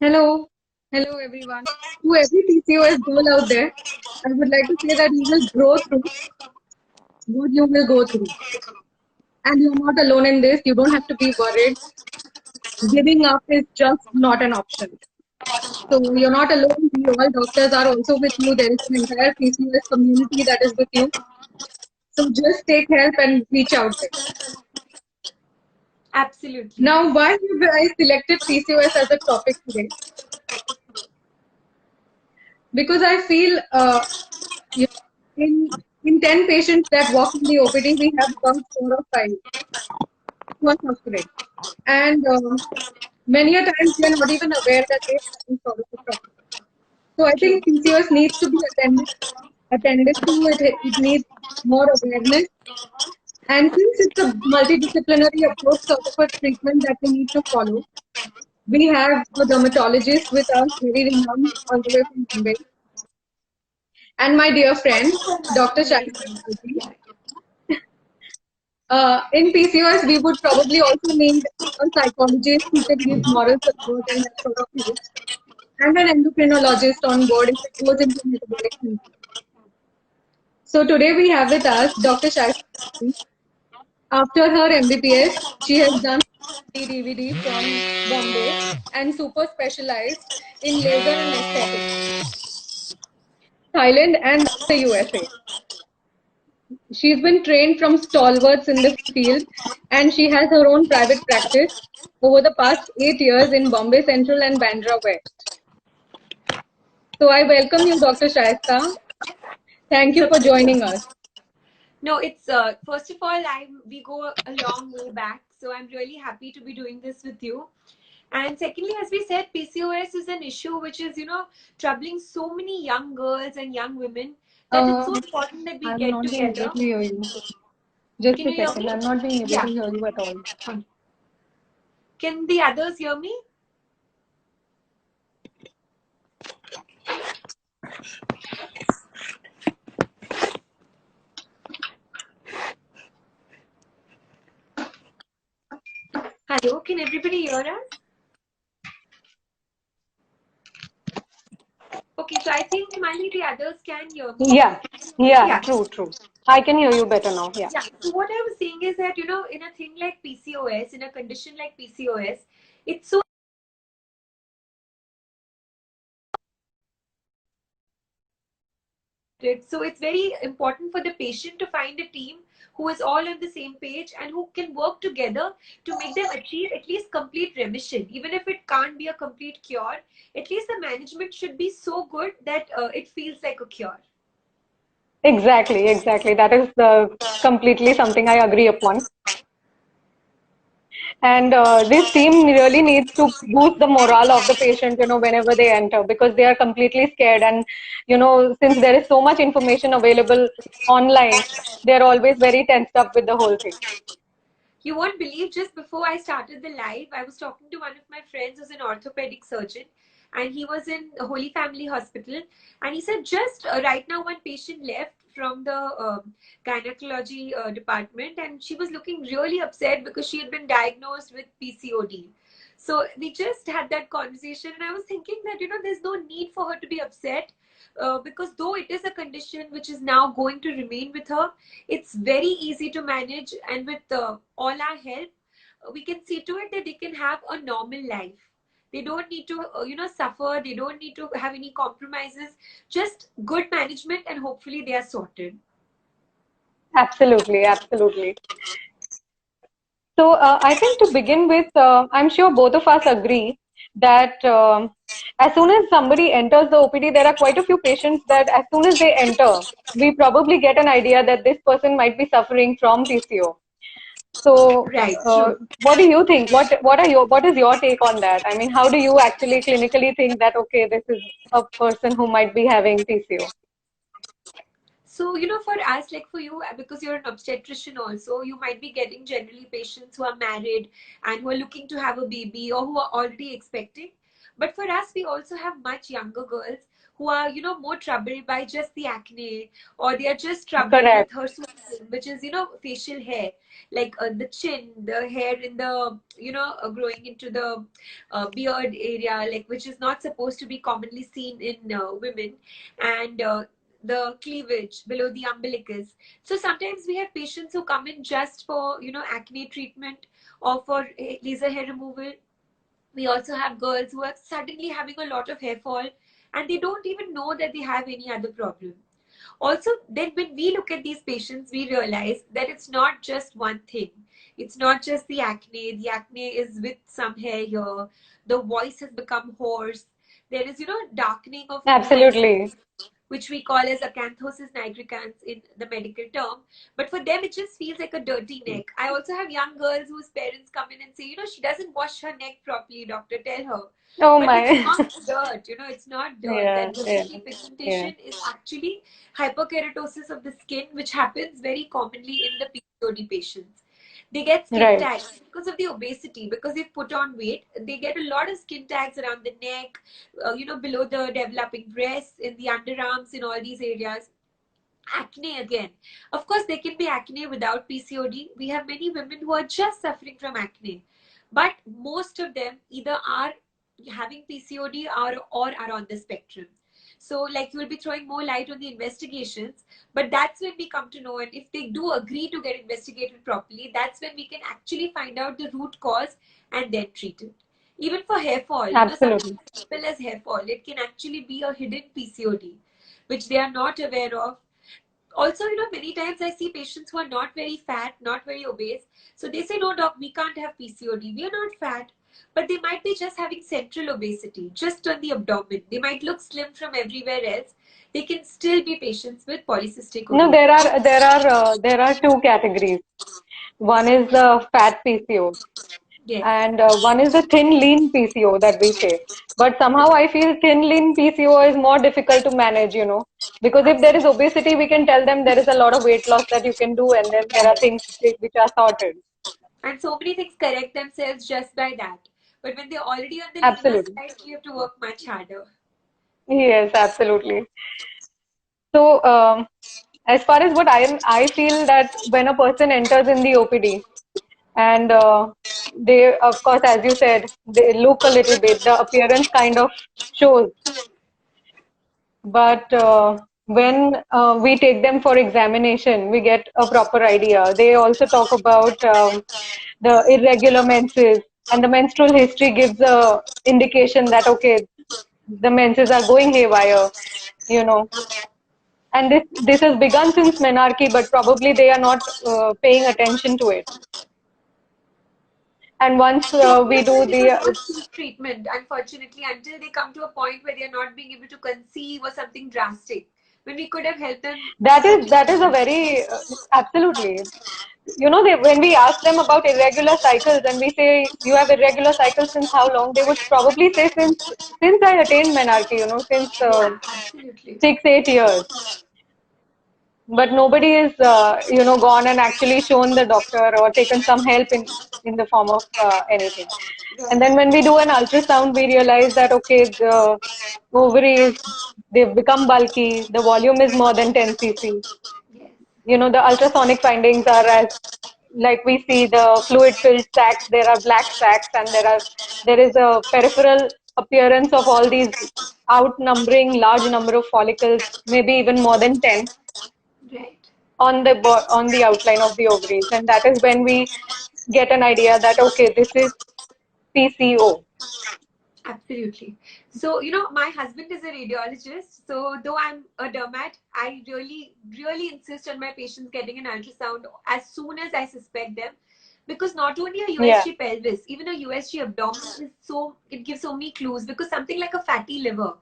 Hello, hello everyone. To every PCOS girl out there, I would like to say that you will grow through what you will go through. And you're not alone in this. You don't have to be worried. Giving up is just not an option. So you're not alone. We all doctors are also with you. There is an entire PCOS community that is with you. So just take help and reach out there. Absolutely. Now, why have I selected PCOS as a topic today? Because I feel you know, in 10 patients that walk in the OPD, we have about 4 or 5 who are suffering. And many a times they are not even aware that they have some sort of a problem. So I True. think PCOS needs to be attended to. It needs more awareness. And since it's a multidisciplinary approach sort of a treatment that we need to follow, we have a dermatologist with us, very renowned, all the way from Bombay. And my dear friend, Dr. Shaista. In PCOS, we would probably also need a psychologist who can give moral support and that sort of help, and an endocrinologist on board if it goes into metabolic syndrome. So today we have with us Dr. Shaista. After her MBBS, she has done DVD from Bombay and super specialized in laser and aesthetics, Thailand and the USA. She's been trained from stalwarts in the field, and she has her own private practice over the past 8 years in Bombay Central and Bandra West. So I welcome you, Dr. Shaista. Thank you for joining us. No, it's first of all, we go a long way back, so I'm really happy to be doing this with you. And secondly, as we said, PCOS is an issue which is, troubling so many young girls and young women that it's so important that we I'm get not being together. able to hear you. Just Can a you hear second. me? I'm not being able Yeah. to hear you at all. Can the others hear me? Hello, can everybody hear us? Okay, so I think Himali, the others can hear me. Yeah, true. I can hear you better now. Yeah. Yeah. So what I was saying is that, in a thing like PCOS, in a condition like PCOS, it's so so it's very important for the patient to find a team who is all on the same page and who can work together to make them achieve at least complete remission. Even if it can't be a complete cure, at least the management should be so good that it feels like a cure. Exactly. That is completely something I agree upon. And this team really needs to boost the morale of the patient, whenever they enter, because they are completely scared. And, since there is so much information available online, they're always very tensed up with the whole thing. You won't believe, just before I started the live, I was talking to one of my friends who's an orthopedic surgeon, and he was in Holy Family Hospital. And he said, just right now, one patient left from the gynecology department, and she was looking really upset because she had been diagnosed with PCOD. So we just had that conversation, and I was thinking that, there's no need for her to be upset. Because though it is a condition which is now going to remain with her, it's very easy to manage, and with all our help, we can see to it that they can have a normal life. They don't need to suffer. They don't need to have any compromises. Just good management, and hopefully they are sorted. Absolutely. So I think to begin with, I'm sure both of us agree that as soon as somebody enters the OPD, there are quite a few patients that as soon as they enter, we probably get an idea that this person might be suffering from PCO. So, Right, true. what do you think? What is your take on that? I mean, how do you actually clinically think that okay, this is a person who might be having PCO? So, for us, like for you, because you're an obstetrician also, you might be getting generally patients who are married and who are looking to have a baby or who are already expecting. But for us, we also have much younger girls who are, you know, more troubled by just the acne, or they are just troubled Correct. with hirsutism, which is, you know, facial hair, like the chin, the hair in the, you know, growing into the beard area, like which is not supposed to be commonly seen in women, and the cleavage below the umbilicus. So sometimes we have patients who come in just for, you know, acne treatment or for laser hair removal. We also have girls who are suddenly having a lot of hair fall and they don't even know that they have any other problem. Also, then when we look at these patients, we realize that it's not just one thing. It's not just the acne. The acne is with some hair here. The voice has become hoarse. There is, you know, darkening of Absolutely. which we call as acanthosis nigricans in the medical term. But for them, it just feels like a dirty neck. I also have young girls whose parents come in and say, you know, she doesn't wash her neck properly, doctor, tell her. Oh But it's my. not dirt, you know, it's not dirt. Yeah, That yeah, dirty yeah. pigmentation is actually hyperkeratosis of the skin, which happens very commonly in the PCOD patients. They get skin Right. tags because of the obesity, because they've put on weight. They get a lot of skin tags around the neck, you know, below the developing breasts, in the underarms, in all these areas. Acne again. Of course, there can be acne without PCOD. We have many women who are just suffering from acne, but most of them either are having PCOD or are on the spectrum. So, like, you will be throwing more light on the investigations, but that's when we come to know, and if they do agree to get investigated properly, that's when we can actually find out the root cause and then treat it. Even for hair fall, you know, something Absolutely. as simple as hair fall, it can actually be a hidden PCOD, which they are not aware of. Also, you know, many times I see patients who are not very fat, not very obese. So they say, no, doc, we can't have PCOD. We are not fat. But they might be just having central obesity, just on the abdomen. They might look slim from everywhere else. They can still be patients with polycystic No, ovarian. there are two categories. One is the fat PCO, Yes. and one is the thin lean PCO that we say. But somehow I feel thin lean PCO is more difficult to manage, you know, because if there is Absolutely. obesity, we can tell them there is a lot of weight loss that you can do, and then there are things which are sorted. And so many things correct themselves just by that. But when they're already on the leaner Absolutely. side, we have to work much harder. Yes, absolutely. So, as far as I feel that when a person enters in the OPD, and they, of course, as you said, they look a little bit, the appearance kind of shows. But when we take them for examination, we get a proper idea. They also talk about the irregular menses, and the menstrual history gives a indication that okay, the menses are going haywire, you know. And this has begun since menarche, but probably they are not paying attention to it. And once So we also do they do the not seek treatment, unfortunately, until they come to a point where they are not being able to conceive or something drastic. When we could have helped them so many that is a years. very absolutely, you know, when we ask them about irregular cycles and we say you have irregular cycles since how long, they would probably say since I attained menarche, you know, since Yeah, absolutely. 6 8 years. But nobody is you know, gone and actually shown the doctor or taken some help in the form of anything. And Right. then when we do an ultrasound, we realize that okay, the ovaries, they've become bulky, the volume is more than 10 cc. Yes. You know, the ultrasonic findings are as like we see the fluid filled sacs, there are black sacs, and there is a peripheral appearance of all these outnumbering large number of follicles, maybe even more than 10 Right. on on the outline of the ovaries, and that is when we get an idea that okay, this is PCO. Absolutely. So, you know, my husband is a radiologist. So, though I'm a dermat, I really, really insist on my patients getting an ultrasound as soon as I suspect them. Because not only a Yeah, USG pelvis, even a USG abdomen is so, it gives so many clues. Because something like a fatty liver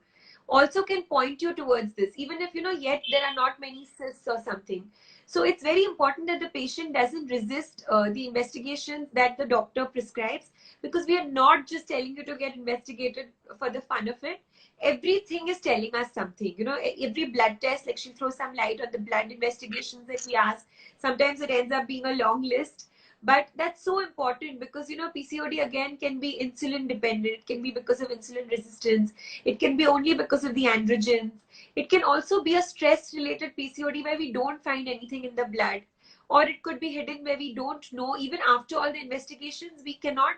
also can point you towards this, even if, you know, yet there are not many cysts or something. So, it's very important that the patient doesn't resist the investigations that the doctor prescribes, because we are not just telling you to get investigated for the fun of it. Everything is telling us something, you know. Every blood test, like, she throws some light on the blood investigations that we ask. Sometimes it ends up being a long list, But that's so important because, you know, PCOD again can be insulin dependent. It can be because of insulin resistance. It can be only because of the androgens. It can also be a stress related PCOD where we don't find anything in the blood, or it could be hidden where we don't know. Even after all the investigations, we cannot,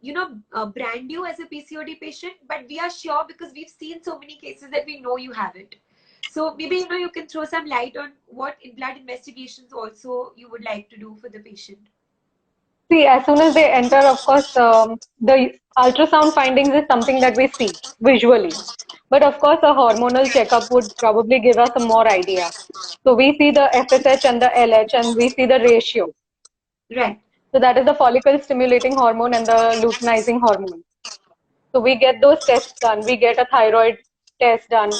you know, brand you as a PCOD patient, but we are sure because we've seen so many cases that we know you have it. So maybe, you know, you can throw some light on what blood investigations also you would like to do for the patient. See, as soon as they enter, of course, the ultrasound findings is something that we see visually. But of course, a hormonal checkup would probably give us a more idea. So we see the FSH and the LH, and we see the ratio. Right. So that is the follicle stimulating hormone and the luteinizing hormone. So we get those tests done. We get a thyroid test done,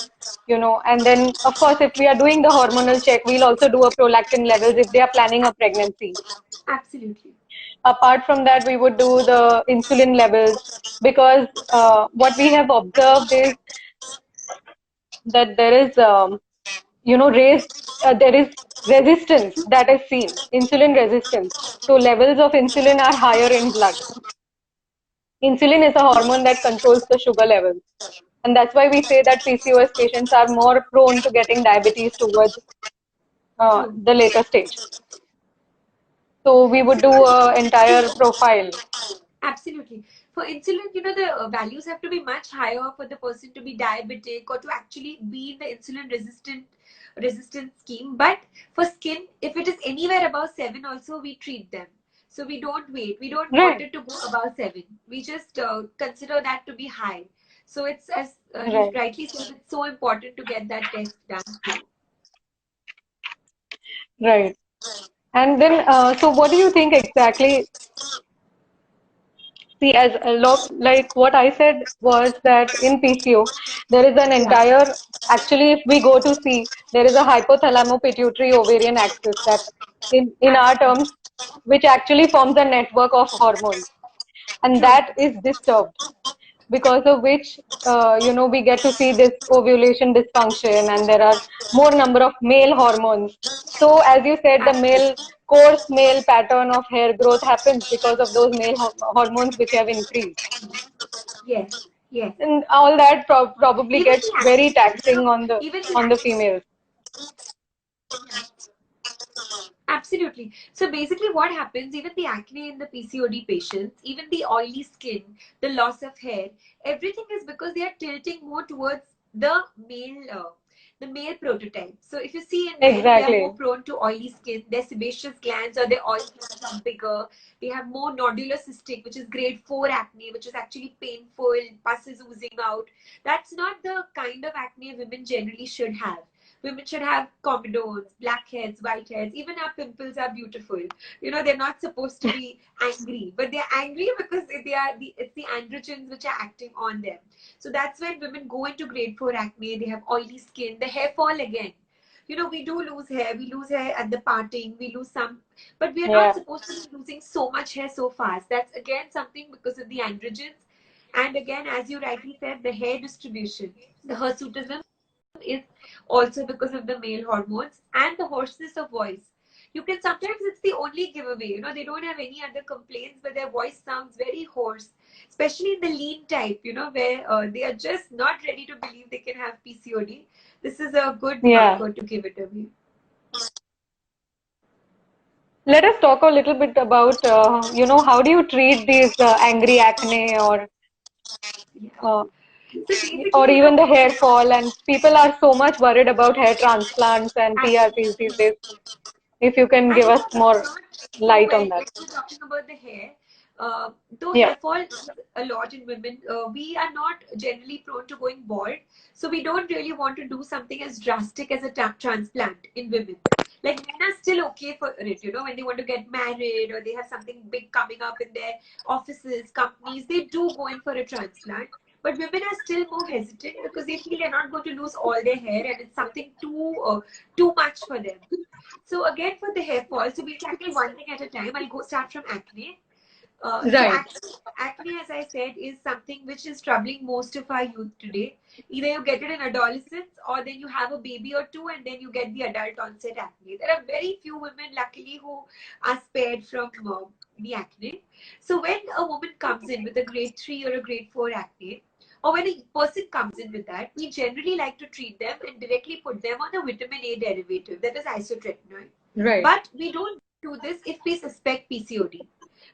you know, and then of course, if we are doing the hormonal check, we'll also do a prolactin levels if they are planning a pregnancy. Absolutely. Apart from that, we would do the insulin levels because what we have observed is that there is, there is resistance that is seen, insulin resistance. So levels of insulin are higher in blood. Insulin is a hormone that controls the sugar levels. And that's why we say that PCOS patients are more prone to getting diabetes towards the later stage. So we would do an entire profile. Absolutely. For insulin, you know, the values have to be much higher for the person to be diabetic or to actually be in the insulin resistant scheme. But for skin, if it is anywhere above 7 also, we treat them. So we don't wait. We don't want it to go above 7. We just consider that to be high. So it's, as he rightly said, it's so important to get that test done. Right. And then, so what do you think exactly? See, as a lot, like what I said was that in PCO, there is an entire, actually, if we go to see, there is a hypothalamo-pituitary ovarian axis that in our terms, which actually forms a network of hormones. And that is disturbed, because of which, we get to see this ovulation dysfunction, and there are more number of male hormones. So as you said, the coarse male pattern of hair growth happens because of those male hormones which have increased. Yes, yes. And all that probably gets very taxing on the females. Absolutely. So basically what happens, even the acne in the PCOD patients, even the oily skin, the loss of hair, everything is because they are tilting more towards the male prototype. So if you see in men, they are more prone to oily skin, their sebaceous glands or their oil glands are bigger, they have more nodular cystic, which is grade 4 acne, which is actually painful, pus is oozing out. That's not the kind of acne women generally should have. Women should have comedones, blackheads, whiteheads. Even our pimples are beautiful. You know, they're not supposed to be angry, but they're angry because it's the androgens which are acting on them. So that's when women go into grade 4 acne. They have oily skin, the hair fall again. You know, we do lose hair. We lose hair at the parting. We lose some, but we are not supposed to be losing so much hair so fast. That's again something because of the androgens. And again, as you rightly said, the hair distribution, the hirsutism is also because of the male hormones and the hoarseness of voice. You can sometimes, it's the only giveaway, you know, they don't have any other complaints, but their voice sounds very hoarse, especially in the lean type, you know, where they are just not ready to believe they can have PCOD. This is a good marker to give it away. Let us talk a little bit about, how do you treat these angry acne or even the hair fall? And people are so much worried about hair transplants and PRPs these days. If you can give us more light on that. Talking about the hair, though hair fall is a lot in women, we are not generally prone to going bald. So we don't really want to do something as drastic as a transplant in women. Like men are still okay for it, you know, when they want to get married or they have something big coming up in their offices, companies, they do go in for a transplant. But women are still more hesitant because they feel they're not going to lose all their hair and it's something too much for them. So again, for the hair fall, so we'll tackle one thing at a time. I'll start from acne. Right. Acne, as I said, is something which is troubling most of our youth today. Either you get it in adolescence, or then you have a baby or two, and then you get the adult onset acne. There are very few women, luckily, who are spared from the acne. So when a woman comes in with a grade 3 or a grade 4 acne, or when a person comes in with that, we generally like to treat them and directly put them on a vitamin A derivative, that is isotretinoin. Right. But we don't do this if we suspect PCOD.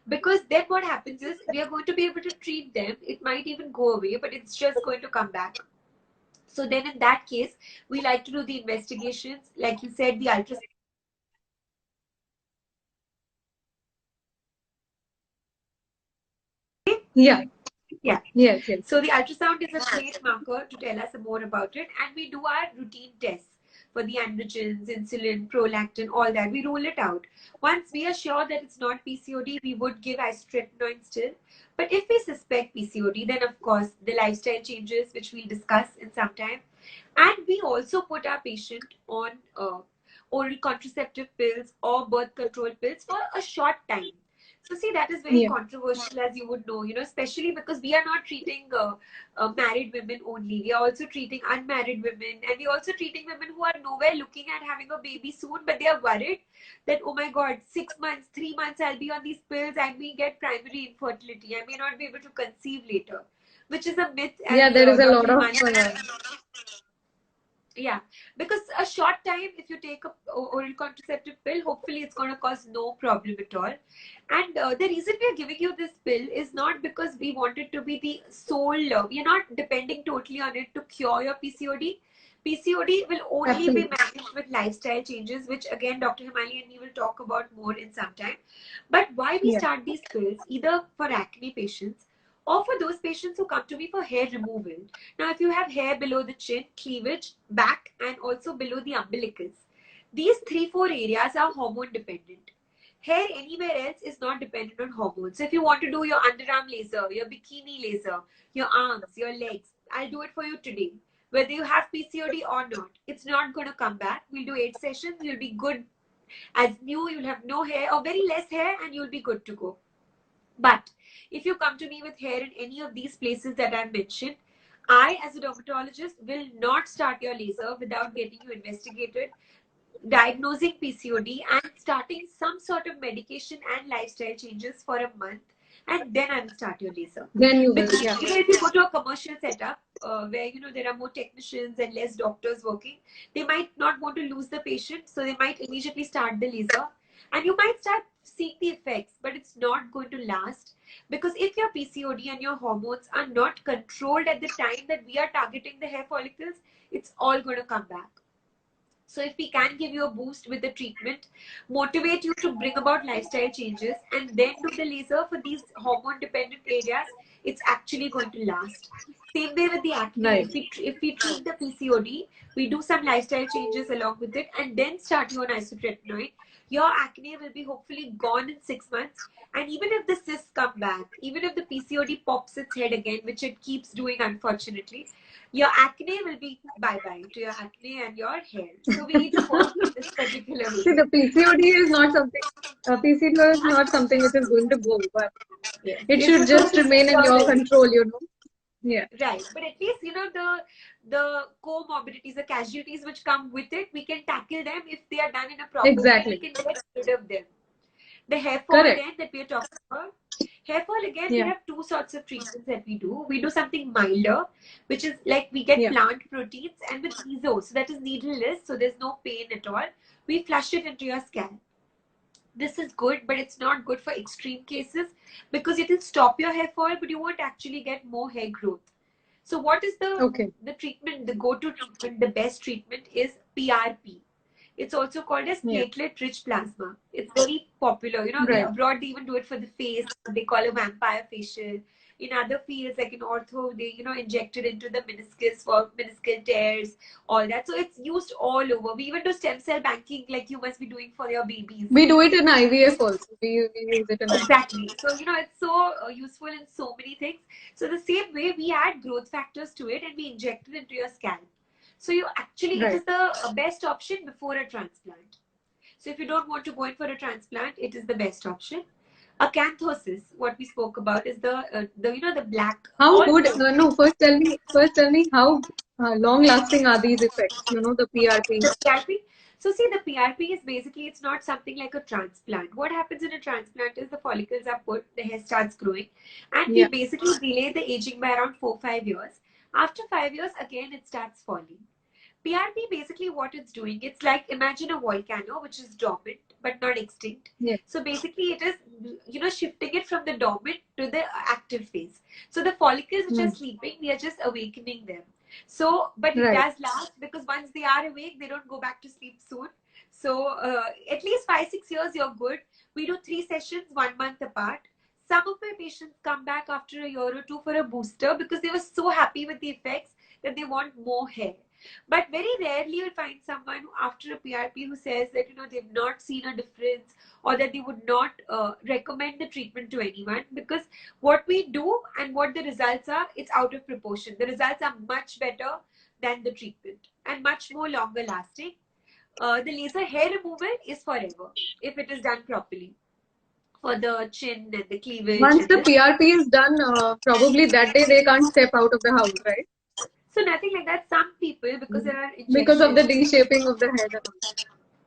Because then what happens is we are going to be able to treat them. It might even go away, but it's just going to come back. So then in that case, we like to do the investigations. Like you said, the ultrasound. Yeah. Yeah. Yes. Yes. So the ultrasound is a great marker to tell us more about it. And we do our routine tests for the androgens, insulin, prolactin, all that. We rule it out. Once we are sure that it's not PCOD, we would give isotretinoin still. But if we suspect PCOD, then of course the lifestyle changes, which we'll discuss in some time. And we also put our patient on oral contraceptive pills or birth control pills for a short time. So see, that is very controversial, as you would know, especially because we are not treating married women only. We are also treating unmarried women, and we are also treating women who are nowhere looking at having a baby soon, but they are worried that, oh my God, 6 months, 3 months, I'll be on these pills and we get primary infertility. I may not be able to conceive later, which is a myth. Yeah, there is a lot of. Yeah, because a short time, if you take a oral contraceptive pill, hopefully it's going to cause no problem at all. And the reason we are giving you this pill is not because we want it to be the sole, we are not depending totally on it to cure your PCOD. PCOD will only be managed with lifestyle changes, which again, Dr. Himali and me will talk about more in some time. But why we start these pills, either for acne patients or for those patients who come to me for hair removal. Now, if you have hair below the chin, cleavage, back, and also below the umbilicus, these 3-4 areas are hormone dependent. Hair anywhere else is not dependent on hormones. So if you want to do your underarm laser, your bikini laser, your arms, your legs, I'll do it for you today. Whether you have PCOD or not, it's not going to come back. We'll do 8 sessions. You'll be good as new. You'll have no hair or very less hair, and you'll be good to go. But if you come to me with hair in any of these places that I've mentioned, I, as a dermatologist, will not start your laser without getting you investigated, diagnosing PCOD, and starting some sort of medication and lifestyle changes for a month. And then I will start your laser. Then you will, because if you go to a commercial setup where there are more technicians and less doctors working, they might not want to lose the patient, so they might immediately start the laser. And you might start seeing the effects, but it's not going to last. Because if your PCOD and your hormones are not controlled at the time that we are targeting the hair follicles, it's all going to come back. So if we can give you a boost with the treatment, motivate you to bring about lifestyle changes, and then do the laser for these hormone dependent areas, it's actually going to last. Same way with the acne. Right. If we treat the PCOD, we do some lifestyle changes along with it, and then start you on isotretinoin, your acne will be hopefully gone in 6 months. And even if the cysts come back, even if the PCOD pops its head again, which it keeps doing unfortunately, your acne will be bye-bye to your acne and your hair. So we need to work in this particular way. See, the PCOD is not something. PCOD is not something which is going to go, but it should just remain in your control. Yeah. Right, but at least the comorbidities, the casualties which come with it, we can tackle them if they are done in a proper way. We can get rid of them. The hair fall again that we are talking about. Hair fall again, we have 2 sorts of treatments that we do. We do something milder, which is like we get plant proteins, and with meso, so that is needleless, so there's no pain at all. We flush it into your scalp. This is good, but it's not good for extreme cases because it will stop your hair fall, but you won't actually get more hair growth. So what is the treatment, the go-to treatment, the best treatment is PRP. It's also called as platelet-rich plasma. It's very popular. Abroad they even do it for the face. They call it vampire facial. In other fields, like in ortho, they inject it into the meniscus for meniscal tears, all that. So it's used all over. We even do stem cell banking, like you must be doing for your babies. We do it in IVF also. We use it in exactly. So it's so useful in so many things. So the same way we add growth factors to it and we inject it into your scalp. So you actually, it is the best option before a transplant. So if you don't want to go in for a transplant, it is the best option. Acanthosis, what we spoke about, is the black. How All good? No, first tell me how long lasting are these effects? You know, the PRP. the PRP. So see, the PRP is basically, it's not something like a transplant. What happens in a transplant is the follicles are put, the hair starts growing, and we Yeah. basically delay the aging by around 4-5 years. After 5 years, again it starts falling. PRP, basically what it's doing, it's like, imagine a volcano which is dormant but not extinct. Yeah. So basically it is, shifting it from the dormant to the active phase. So the follicles which are sleeping, we are just awakening them. So, but it Right. does last, because once they are awake, they don't go back to sleep soon. So at least 5-6 years, you're good. We do 3 sessions, 1 month apart. Some of my patients come back after a year or two for a booster because they were so happy with the effects that they want more hair. But very rarely you'll find someone who, after a PRP, who says that they've not seen a difference, or that they would not recommend the treatment to anyone, because what we do and what the results are, it's out of proportion. The results are much better than the treatment and much more longer lasting. The laser hair removal is forever if it is done properly, for the chin and the cleavage. Once And the PRP is done, probably that day they can't step out of the house, right? so nothing like that. Some people, because there are Because of the injections. D-shaping of the head and all.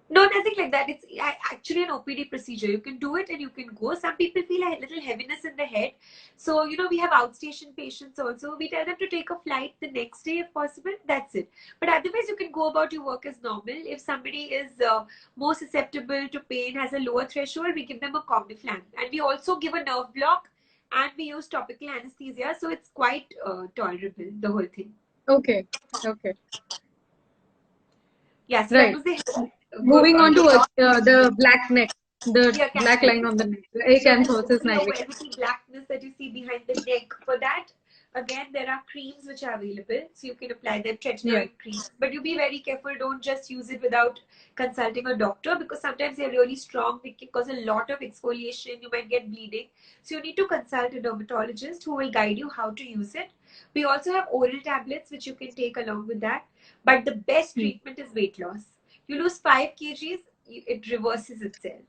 No, nothing like that. It's actually an OPD procedure. You can do it and you can go. Some people feel a little heaviness in the head. So, we have outstation patients also. We tell them to take a flight the next day if possible. That's it. But otherwise, you can go about your work as normal. If somebody is more susceptible to pain, has a lower threshold, we give them a Comniflam. And we also give a nerve block, and we use topical anesthesia. So it's quite tolerable, the whole thing. Okay. Okay. Yes, Right. that was the Moving on to the black neck, the Yeah, black acanthosis. line on the neck, the So acanthosis this nigra. velvety blackness that you see behind the neck, for that, again, there are creams which are available. So you can apply them, tretinoin creams. But you be very careful. Don't just use it without consulting a doctor, because sometimes they're really strong. They can cause a lot of exfoliation. You might get bleeding. So you need to consult a dermatologist who will guide you how to use it. We also have oral tablets which you can take along with that. But the best treatment is weight loss. You lose 5 kgs, it reverses itself.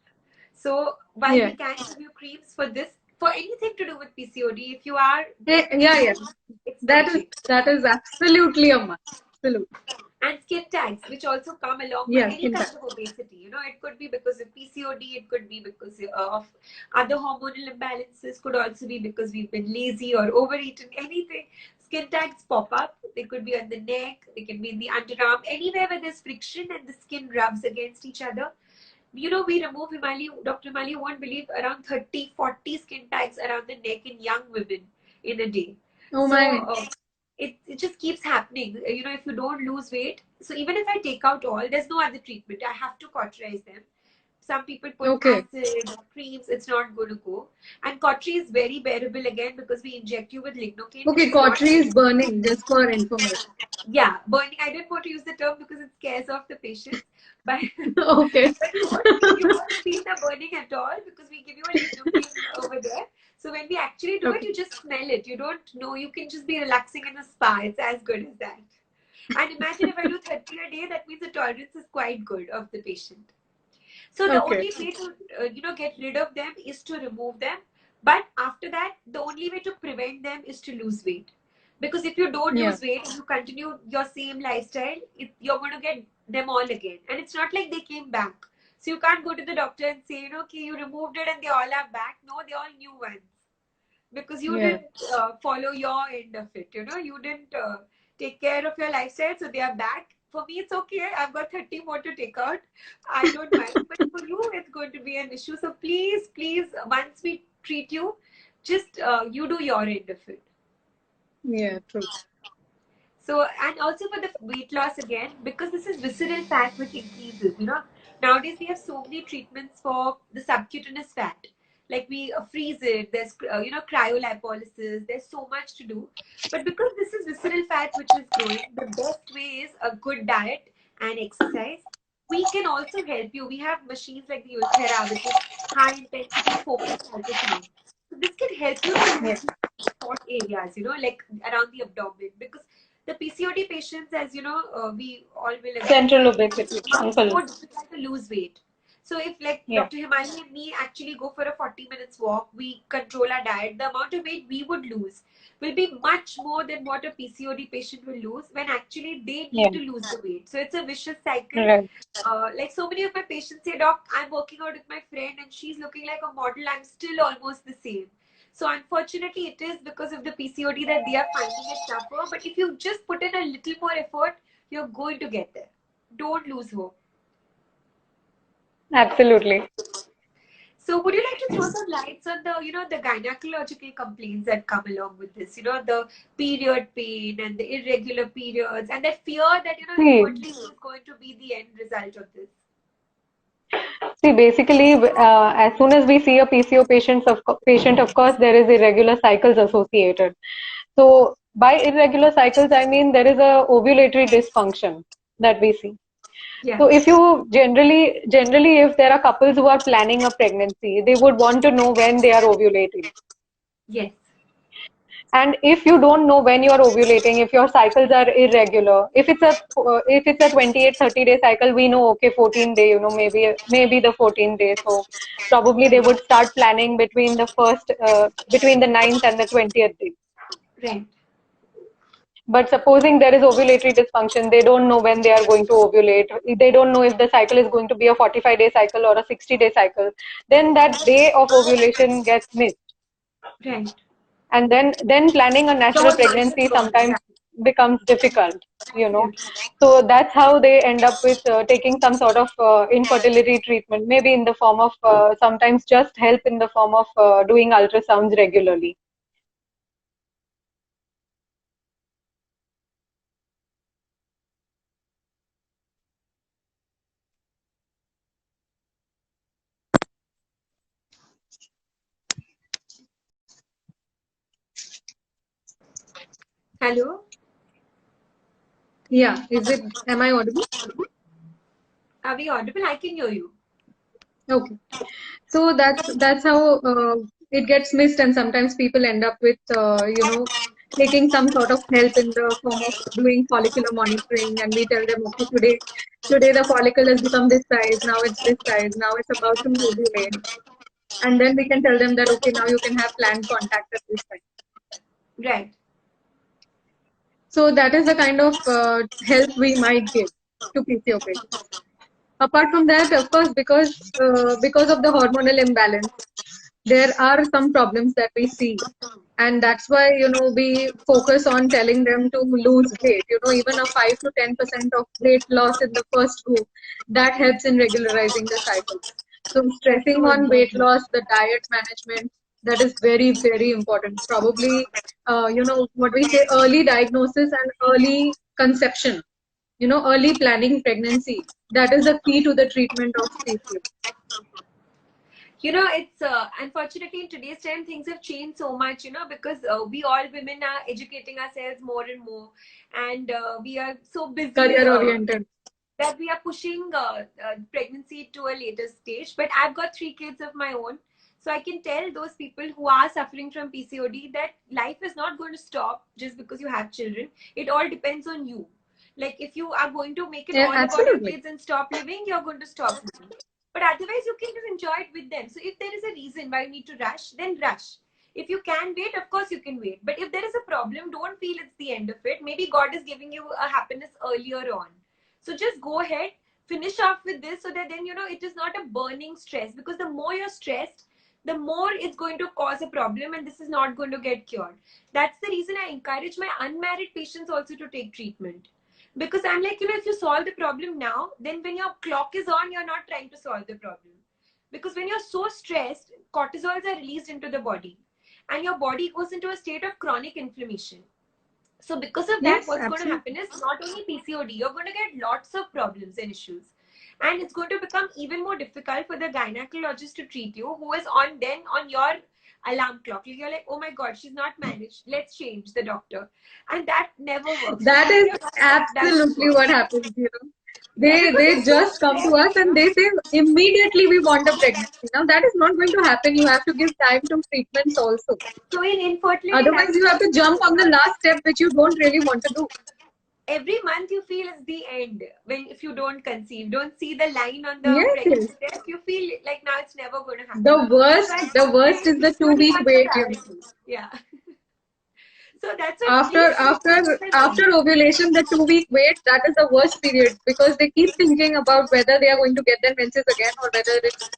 So while we can give you creams for this, for anything to do with PCOD, if you are it's magic. That is absolutely a must. Absolutely. And skin tags, which also come along with any kind of obesity. It could be because of PCOD, it could be because of other hormonal imbalances, could also be because we've been lazy or overeaten, anything. Skin tags pop up. They could be on the neck, they can be in the underarm, anywhere where there's friction and the skin rubs against each other. We remove, Dr. Himali, you won't believe, around 30-40 skin tags around the neck in young women in a day. Oh my. It just keeps happening. If you don't lose weight, so even if I take out all, there's no other treatment. I have to cauterize them. Some people put acid or creams. It's not going to go. And cautery is very bearable again, because we inject you with lignocaine. Okay, cautery is burning, just for information. Yeah, burning. I didn't want to use the term because it scares off the patients. But okay. You won't feel the burning at all, because we give you a lignocaine over there. So when we actually do it, you just smell it. You don't know. You can just be relaxing in a spa. It's as good as that. And imagine if I do 30 a day, that means the tolerance is quite good of the patient. So the only way to get rid of them is to remove them. But after that, the only way to prevent them is to lose weight. Because if you don't lose weight and you continue your same lifestyle, you're going to get them all again. And it's not like they came back. So you can't go to the doctor and say, okay, you removed it and they all are back. No, they're all new ones. Because you didn't follow your end of it. You didn't take care of your lifestyle. So they are back. For me, it's okay. I've got 30 more to take out. I don't mind. But for you, it's going to be an issue. So please, once we treat you, just you do your end of it. Yeah, true. So, and also for the weight loss again, because this is visceral fat which increases, nowadays we have so many treatments for the subcutaneous fat. Like we freeze it, there's, cryolipolysis, there's so much to do. But because this is visceral fat which is growing, the best way is a good diet and exercise. We can also help you. We have machines like the Ulthera, which is high intensity focused ultrasound. So this can help you in spot areas, like around the abdomen, because the PCOD patients, as we all will agree, Central obesity. it's more difficult to lose weight. So if like Yeah. Dr. Himani and me actually go for a 40 minutes walk, we control our diet, the amount of weight we would lose will be much more than what a PCOD patient will lose when actually they Yeah. need to lose the weight. So it's a vicious cycle. Right. Like so many of my patients say, Doc, I'm working out with my friend and she's looking like a model. I'm still almost the same. So unfortunately, it is because of the PCOD that they are finding it tougher. But if you just put in a little more effort, you're going to get there. Don't lose hope. Absolutely. So would you like to throw some lights on the gynecological complaints that come along with this? The period pain and the irregular periods and that fear that, See, infertility is going to be the end result of this. basically, as soon as we see a PCO patient, of course, there is irregular cycles associated. So by irregular cycles, I mean there is a ovulatory dysfunction that we see. Yeah. So if you generally, if there are couples who are planning a pregnancy, they would want to know when they are ovulating. Yes. And if you don't know when you are ovulating, if your cycles are irregular, if it's a 28, 30-day cycle, we know, okay, 14 day, maybe the 14th day. So probably they would start planning between the 9th and the 20th day. Right. But supposing there is ovulatory dysfunction, they don't know when they are going to ovulate. They don't know if the cycle is going to be a 45-day cycle or a 60-day cycle. Then that day of ovulation gets missed. Right. And then planning a natural Those ones pregnancy are gone. sometimes becomes difficult. Absolutely. So that's how they end up with taking some sort of infertility treatment, maybe in the form of sometimes just help in the form of doing ultrasounds regularly. Hello? Yeah. Am I audible? Are we audible? I can hear you. Okay. So that's how it gets missed, and sometimes people end up with taking some sort of help in the form of doing follicular monitoring, and we tell them, okay, today the follicle has become this size, now it's this size, now it's about to ovulate, and then we can tell them that, okay, now you can have planned contact at this time. Right. So that is the kind of help we might give to PCO patients. Apart from that, of course, because of the hormonal imbalance, there are some problems that we see, and that's why we focus on telling them to lose weight. Even a 5 to 10% of weight loss in the first group, that helps in regularizing the cycle. So stressing on weight loss, the diet management, that is very, very important. Probably what we say, early diagnosis and early conception, early planning pregnancy, that is the key to the treatment of PCO. It's unfortunately in today's time things have changed so much, because we all women are educating ourselves more and more, and we are so busy Career oriented. that we are pushing pregnancy to a later stage. But I've got 3 kids of my own, so I can tell those people who are suffering from PCOD that life is not going to stop just because you have children. It all depends on you. Like if you are going to make it all about your Absolutely. kids and stop living, you're going to stop living. But otherwise, you can just enjoy it with them. So if there is a reason why you need to rush, then rush. If you can wait, of course you can wait. But if there is a problem, don't feel it's the end of it. Maybe God is giving you a happiness earlier on. So just go ahead, finish off with this so that then, it is not a burning stress. Because the more you're stressed, the more it's going to cause a problem and this is not going to get cured. That's the reason I encourage my unmarried patients also to take treatment. Because I'm like, if you solve the problem now, then when your clock is on, you're not trying to solve the problem. Because when you're so stressed, cortisols are released into the body and your body goes into a state of chronic inflammation. So because of that, Yes, what's going to absolutely. happen is not only PCOD, you're going to get lots of problems and issues. And it's going to become even more difficult for the gynecologist to treat you, who is on your alarm clock. You're like, oh my God, she's not managed. Let's change the doctor. And that never works. That is absolutely what happens, They just come to us and they say, immediately we want a pregnancy. Now that is not going to happen. You have to give time to treatments also. So in infertility, Otherwise, you have to jump on the last step, which you don't really want to do. every month you feel it's the end when if you don't conceive, don't see the line on the Yes, pregnancy yes. test, you feel like now it's never going to The happen. So worst, I the worst say is the PCOD 2 week can't be wait. priority. Yeah. So that's why After please see after doctors after early. ovulation, the 2 week wait, that is the worst period because they keep thinking about whether they are going to get their menses again or whether it's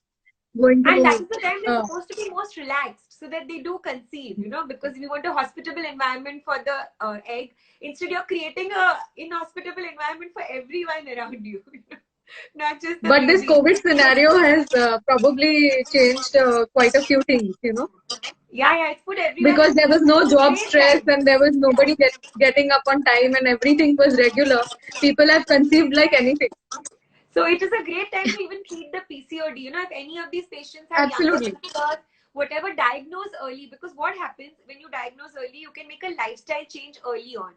going And that to. is the time they're Uh, supposed to be most relaxed so that they do conceive, because we want a hospitable environment for the egg. Instead, you're creating a inhospitable environment for everyone around you, not just the but this baby. COVID scenario has probably changed quite a few things. Yeah, yeah, it's put everyone Because in. there was It's no a job great stress time. and there was Yeah. nobody getting up on time and everything was regular. People have conceived like anything. So it is a great time to even treat the PCOD. If any of these patients have younger Absolutely. sisters, whatever, diagnose early. Because what happens when you diagnose early, you can make a lifestyle change early on.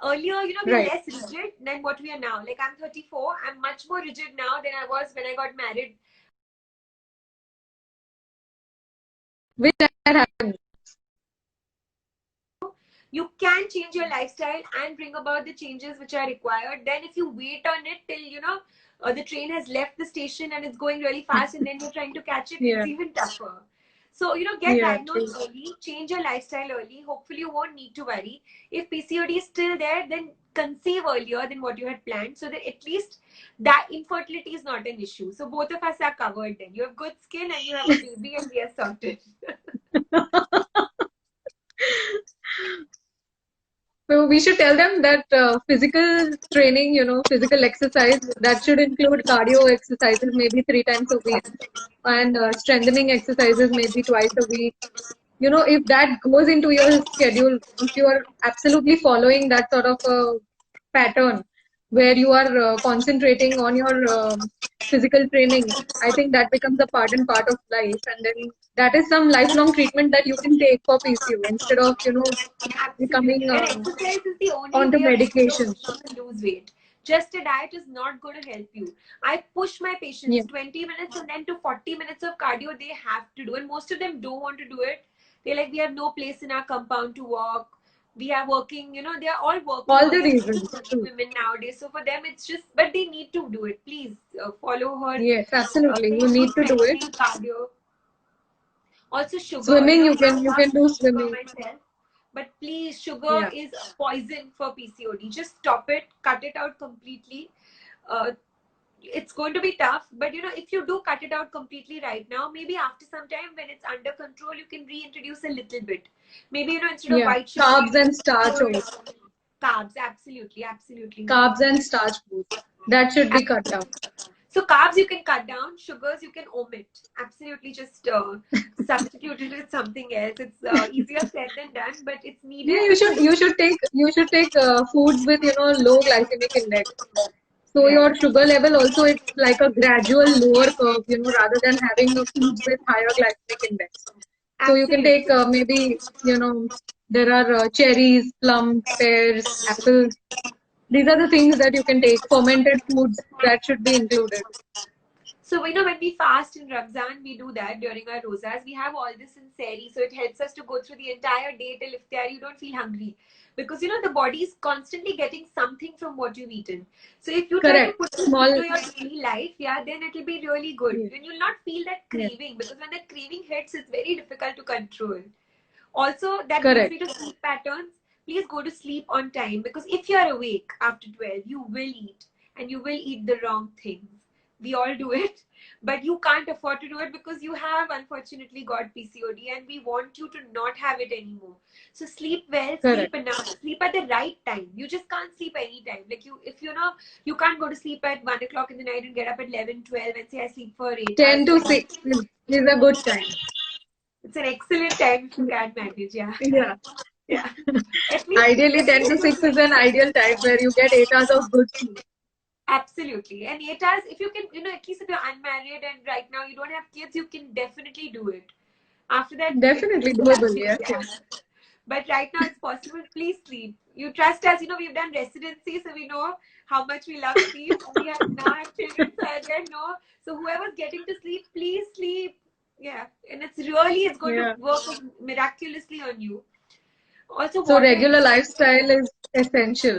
Earlier, we are Right. less rigid than what we are now. Like I'm 34, I'm much more rigid now than I was when I got married. Which that happened. You can change your lifestyle and bring about the changes which are required. Then if you wait on it till the train has left the station and it's going really fast and then you're trying to catch it, Yeah. it's even tougher. So get Yeah, true. diagnosed early, change your lifestyle early. Hopefully you won't need to worry. If PCOD is still there, then conceive earlier than what you had planned so that at least that infertility is not an issue. So both of us are covered then. You have good skin and you have a baby and we are sorted. So we should tell them that physical training, physical exercise, that should include cardio exercises maybe 3 times a week and strengthening exercises maybe twice a week. If that goes into your schedule, if you are absolutely following that sort of a pattern where you are concentrating on your physical training, I think that becomes a part and part of life. And then that is some lifelong treatment that you can take for PCO instead of, becoming Absolutely. And exercise is the only onto way of medication. to lose weight. Just a diet is not going to help you. I push my Yeah. patients 20 minutes and then to 40 minutes of cardio they have to do. And most of them don't want to do it. They're like, we have no place in our compound to walk. We are working, they are all working, All all the these reasons, true. women nowadays. So for them, it's just, but they need to do it. Please follow her. Yes, absolutely. You Take good need to do it. stretching, cardio. Also sugar, Swimming, you I can love do sugar swimming. myself, but please, sugar Yeah. is poison for PCOD. Just stop it, cut it out completely. Uh, it's going to be tough, but if you do cut it out completely right now, maybe after some time when it's under control, you can reintroduce a little bit. Maybe instead of Yeah. white sugar, Carbs and starch also. carbs. Absolutely, absolutely. Carbs and starch food. That should be cut down. So carbs you can cut down, sugars you can omit. Absolutely, just substitute it with something else. It's easier said than done, but it's needed. Yeah, you should take foods with low glycemic index. So Right. your sugar level also, it's like a gradual lower curve, rather than having foods with higher glycemic index. So you can take Absolutely. maybe there are cherries, plums, pears, apples. These are the things that you can take. Fermented foods that should be included. So when we fast in Ramzan, we do that during our rosas. We have all this in sehri, so it helps us to go through the entire day till iftar. You don't feel hungry because the body is constantly getting something from what you've eaten. So if you try to Correct. put it Small. into your daily life, then it'll be really good. Yeah. Then you'll not feel that Yeah. craving because when that craving hits, it's very difficult to control. Also, that brings Correct. me to sleep patterns. Please go to sleep on time because if you are awake after 12, you will eat and you will eat the wrong things. We all do it, but you can't afford to do it because you have unfortunately got PCOD and we want you to not have it anymore. So sleep well, Correct. sleep enough, sleep at the right time. You just can't sleep anytime. Like if you can't go to sleep at 1 o'clock in the night and get up at 11, 12 and say I sleep for 8 10 hours. to 6 is a good time. It's an excellent time if you can manage, yeah. Yeah. Yeah. At least Ideally, 10 to 6 is an ideal time where you get 8 hours of good sleep. absolutely. And 8 hours, if you can, at least if you're unmarried and right now you don't have kids, you can definitely do it. After that, Definitely doable, yes. But right now it's possible. Please sleep. You trust us. We've done residency, so we know how much we love sleep. And we have now have children, so again, no. So whoever's getting to sleep, please sleep. Yeah. And it's going to work miraculously on you. Also, So water regular lifestyle is essential.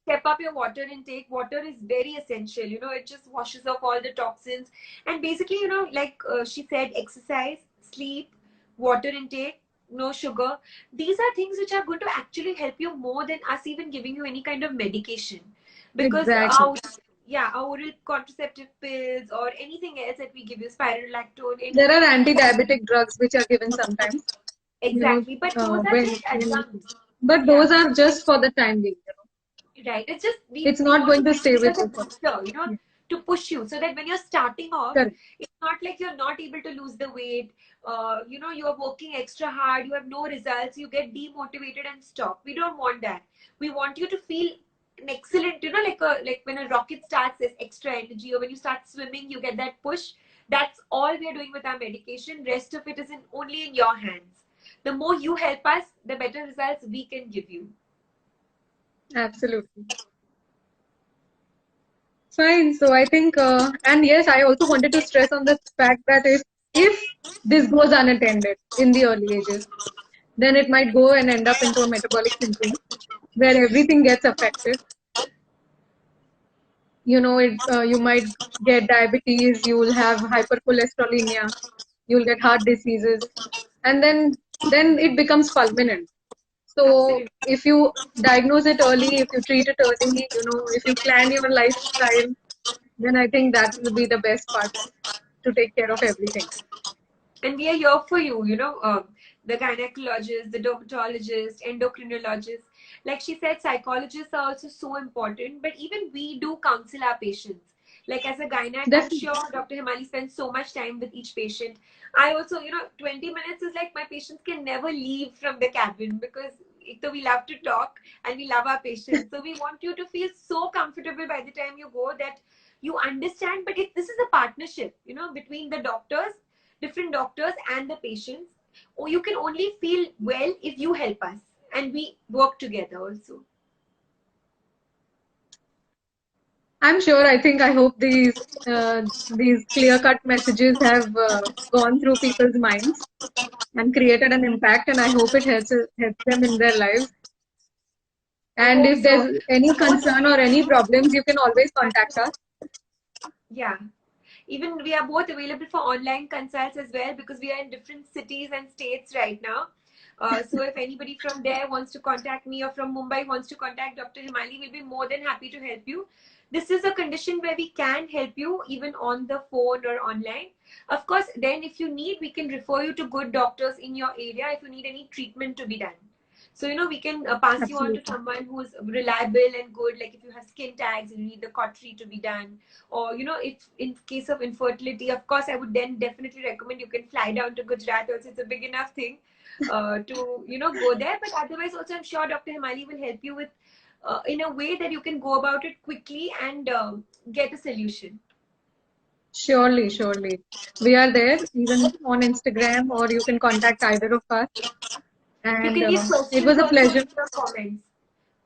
step up your water intake. Water is very essential. It just washes off all the toxins. And basically, like she said, exercise, sleep, water intake, no sugar. These are things which are going to actually help you more than us even giving you any kind of medication. Because our oral contraceptive pills or anything else that we give you, spironolactone. There are anti-diabetic drugs which are given sometimes. Exactly, but those are just adjuncts. But those are just for the time being. Right. It's just it's not going to stay with you. To push you so that when you're starting off, correct. It's not like you're not able to lose the weight. You are working extra hard, you have no results, you get demotivated and stop. We don't want that. We want you to feel an excellent, like when a rocket starts, there's extra energy, or when you start swimming, you get that push. That's all we are doing with our medication. Rest of it is only in your hands. The more you help us, the better results we can give you. Absolutely. Fine. So I think, and yes, I also wanted to stress on the fact that if this goes unattended in the early ages, then it might go and end up into a metabolic syndrome where everything gets affected. You might get diabetes, you will have hypercholesterolemia, you will get heart diseases, and then it becomes fulminant. So Absolutely. If you diagnose it early, if you treat it early, if you plan your lifestyle, then I think that will be the best part to take care of everything. And we are here for you, the gynecologist, the dermatologist, endocrinologist. Like she said, psychologists are also so important, but even we do counsel our patients. Like as a gynac, I'm sure Dr. Himali spends so much time with each patient. I also, 20 minutes is like my patients can never leave from the cabin because we love to talk and we love our patients. So we want you to feel so comfortable by the time you go that you understand. But this is a partnership, between the different doctors and the patients. Or you can only feel well if you help us and we work together also. I'm sure. I hope these clear-cut messages have gone through people's minds and created an impact, and I hope it helps them in their lives. And if there's any concern or any problems, you can always contact us. Yeah. Even we are both available for online consults as well because we are in different cities and states right now. So if anybody from there wants to contact me or from Mumbai wants to contact Dr. Himali, we'll be more than happy to help you. This is a condition where we can help you even on the phone or online. Of course, then if you need, we can refer you to good doctors in your area if you need any treatment to be done. So, we can pass Absolutely. you on to someone who's reliable and good. Like if you have skin tags, you need the cautery to be done. Or, if in case of infertility, of course, I would then definitely recommend you can fly down to Gujarat. Also, it's a big enough thing to, go there. But otherwise, also, I'm sure Dr. Himali will help you with in a way that you can go about it quickly and get a solution. Surely. We are there even on Instagram, or you can contact either of us. And you can give questions it was a pleasure. In the comments.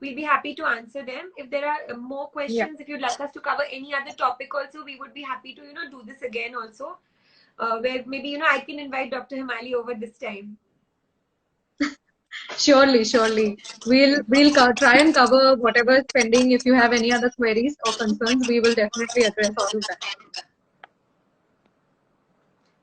We'll be happy to answer them. If there are more questions, if you'd like us to cover any other topic also, we would be happy to, do this again also. Where maybe, I can invite Dr. Himali over this time. Surely. We'll try and cover whatever is pending. If you have any other queries or concerns, we will definitely address all of that.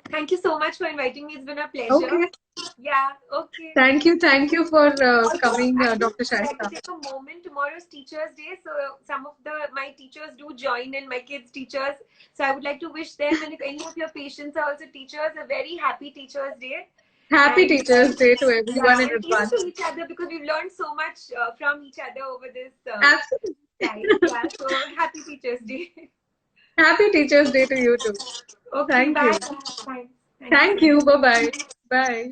Thank you so much for inviting me. It's been a pleasure. Okay. Yeah, okay. Thank you for coming, Dr. Shaista. I'd like to take a moment. Tomorrow's Teachers' Day, so some of my teachers do join in, my kids' teachers. So I would like to wish them, and if any of your patients are also teachers, a very happy Teachers' Day. Happy Teachers' Day to everyone in advance. To each other because we've learned so much from each other over this Absolutely. time. Yeah, so happy Teachers' Day. Happy Teachers' Day to you too. Okay, Thank bye. you. Thank you. Bye-bye. Bye.